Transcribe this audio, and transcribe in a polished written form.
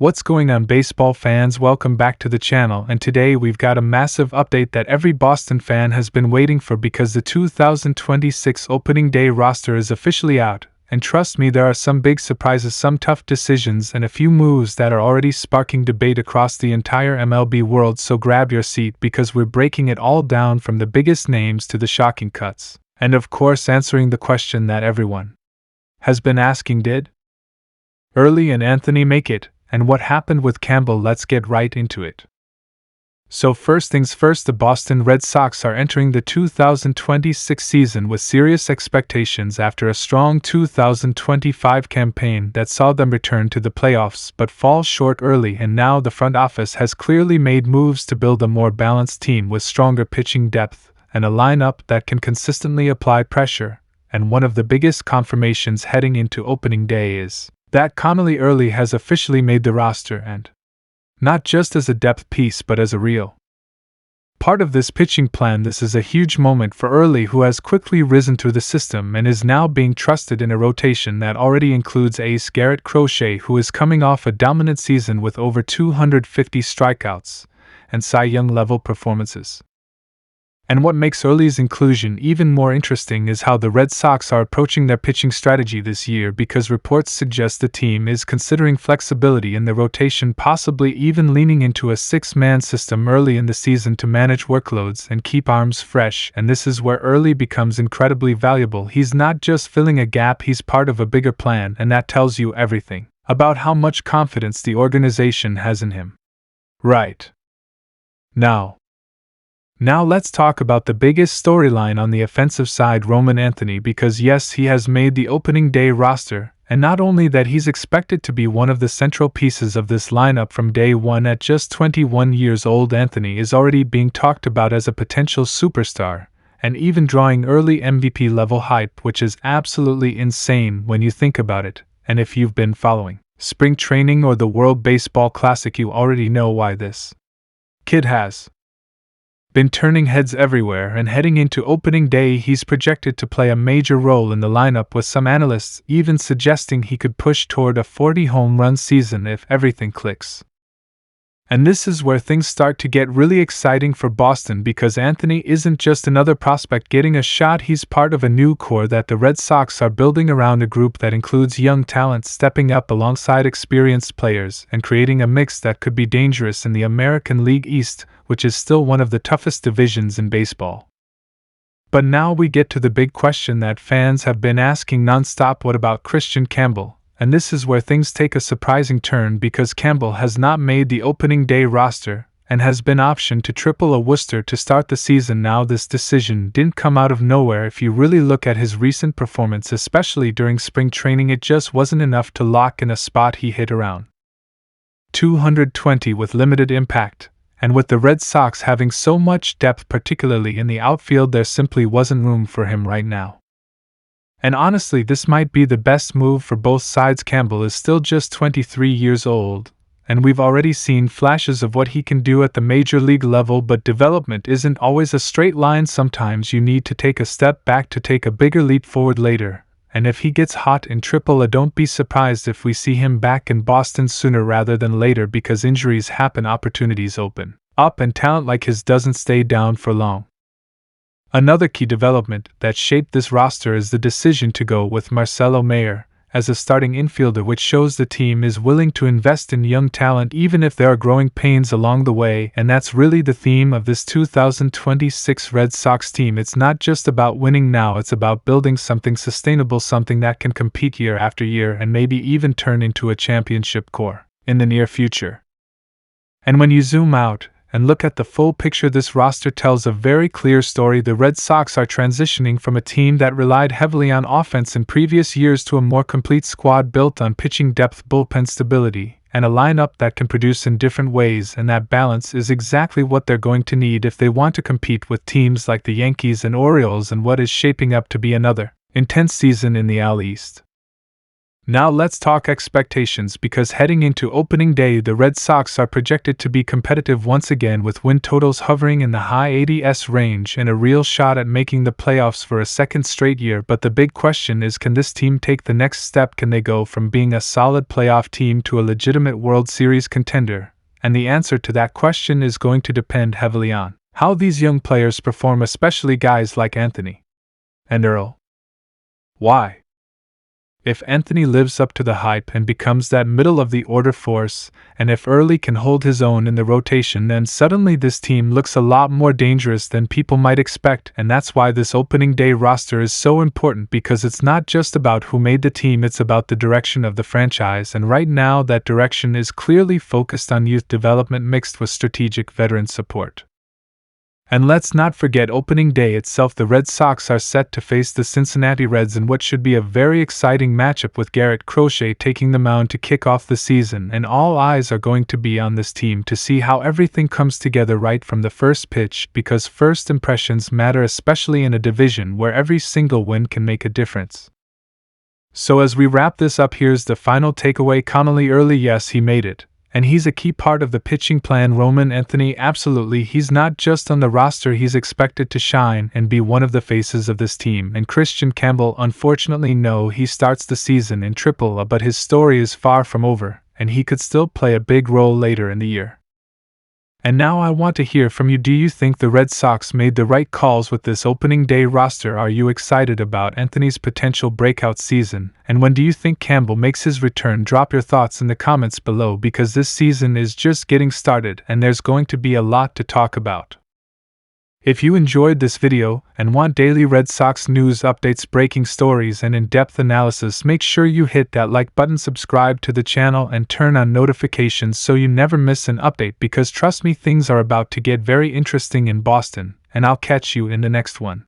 What's going on, baseball fans? Welcome back to the channel, and today we've got a massive update that every Boston fan has been waiting for because the 2026 opening day roster is officially out, and trust me, there are some big surprises, some tough decisions, and a few moves that are already sparking debate across the entire MLB world, so grab your seat because we're breaking it all down from the biggest names to the shocking cuts, and of course answering the question that everyone has been asking: did Early and Anthony make it? And what happened with Campbell? Let's get right into it. So first things first, the Boston Red Sox are entering the 2026 season with serious expectations after a strong 2025 campaign that saw them return to the playoffs but fall short early, and now the front office has clearly made moves to build a more balanced team with stronger pitching depth and a lineup that can consistently apply pressure, and one of the biggest confirmations heading into opening day is that Connelly early has officially made the roster, and not just as a depth piece but as a real part of this pitching plan. This is a huge moment for Early, who has quickly risen through the system and is now being trusted in a rotation that already includes ace Garrett Crochet, who is coming off a dominant season with over 250 strikeouts and Cy Young level performances. And what makes Early's inclusion even more interesting is how the Red Sox are approaching their pitching strategy this year, because reports suggest the team is considering flexibility in the rotation, possibly even leaning into a six-man system early in the season to manage workloads and keep arms fresh. And this is where Early becomes incredibly valuable. He's not just filling a gap, he's part of a bigger plan, and that tells you everything about how much confidence the organization has in him. Right. Now let's talk about the biggest storyline on the offensive side, Roman Anthony, because yes, he has made the opening day roster, and not only that, he's expected to be one of the central pieces of this lineup from day one. At just 21 years old, Anthony is already being talked about as a potential superstar, and even drawing early MVP level hype, which is absolutely insane when you think about it. And if you've been following spring training or the World Baseball Classic, you already know why this kid has been turning heads everywhere, and heading into opening day he's projected to play a major role in the lineup, with some analysts even suggesting he could push toward a 40 home run season if everything clicks. And this is where things start to get really exciting for Boston, because Anthony isn't just another prospect getting a shot, he's part of a new core that the Red Sox are building around, a group that includes young talent stepping up alongside experienced players and creating a mix that could be dangerous in the American League East, which is still one of the toughest divisions in baseball. But now we get to the big question that fans have been asking nonstop: what about Christian Campbell? And this is where things take a surprising turn, because Campbell has not made the opening day roster and has been optioned to Triple A Worcester to start the season. Now, this decision didn't come out of nowhere. If you really look at his recent performance, especially during spring training, it just wasn't enough to lock in a spot. He hit around 220 with limited impact, and with the Red Sox having so much depth, particularly in the outfield, there simply wasn't room for him right now. And honestly, this might be the best move for both sides. Campbell is still just 23 years old, and we've already seen flashes of what he can do at the major league level, but development isn't always a straight line. Sometimes you need to take a step back to take a bigger leap forward later, and if he gets hot in AAA, don't be surprised if we see him back in Boston sooner rather than later, because injuries happen, opportunities open up, and talent like his doesn't stay down for long. Another key development that shaped this roster is the decision to go with Marcelo Mayer as a starting infielder, which shows the team is willing to invest in young talent even if there are growing pains along the way. And that's really the theme of this 2026 Red Sox team. It's not just about winning now, it's about building something sustainable, something that can compete year after year and maybe even turn into a championship core in the near future. And when you zoom out and look at the full picture, this roster tells a very clear story. The Red Sox are transitioning from a team that relied heavily on offense in previous years to a more complete squad built on pitching depth, bullpen stability, and a lineup that can produce in different ways, and that balance is exactly what they're going to need if they want to compete with teams like the Yankees and Orioles in what is shaping up to be another intense season in the AL East. Now let's talk expectations, because heading into opening day the Red Sox are projected to be competitive once again, with win totals hovering in the high 80s range and a real shot at making the playoffs for a second straight year. But the big question is, can this team take the next step? Can they go from being a solid playoff team to a legitimate World Series contender? And the answer to that question is going to depend heavily on how these young players perform, especially guys like Anthony and Earl. Why? If Anthony lives up to the hype and becomes that middle-of-the-order force, and if Early can hold his own in the rotation, then suddenly this team looks a lot more dangerous than people might expect. And that's why this opening day roster is so important, because it's not just about who made the team, it's about the direction of the franchise, and right now that direction is clearly focused on youth development mixed with strategic veteran support. And let's not forget opening day itself. The Red Sox are set to face the Cincinnati Reds in what should be a very exciting matchup, with Garrett Crochet taking the mound to kick off the season, and all eyes are going to be on this team to see how everything comes together right from the first pitch, because first impressions matter, especially in a division where every single win can make a difference. So as we wrap this up, here's the final takeaway. Connelly Early, yes, he made it. And he's a key part of the pitching plan. Roman Anthony, absolutely, he's not just on the roster, he's expected to shine and be one of the faces of this team. And Christian Campbell, unfortunately, no, he starts the season in AAA, but his story is far from over, and he could still play a big role later in the year. And now I want to hear from you. Do you think the Red Sox made the right calls with this opening day roster? Are you excited about Anthony's potential breakout season? And when do you think Campbell makes his return? Drop your thoughts in the comments below, because this season is just getting started and there's going to be a lot to talk about. If you enjoyed this video and want daily Red Sox news updates, breaking stories, and in-depth analysis, make sure you hit that like button, subscribe to the channel, and turn on notifications so you never miss an update, because trust me, things are about to get very interesting in Boston, and I'll catch you in the next one.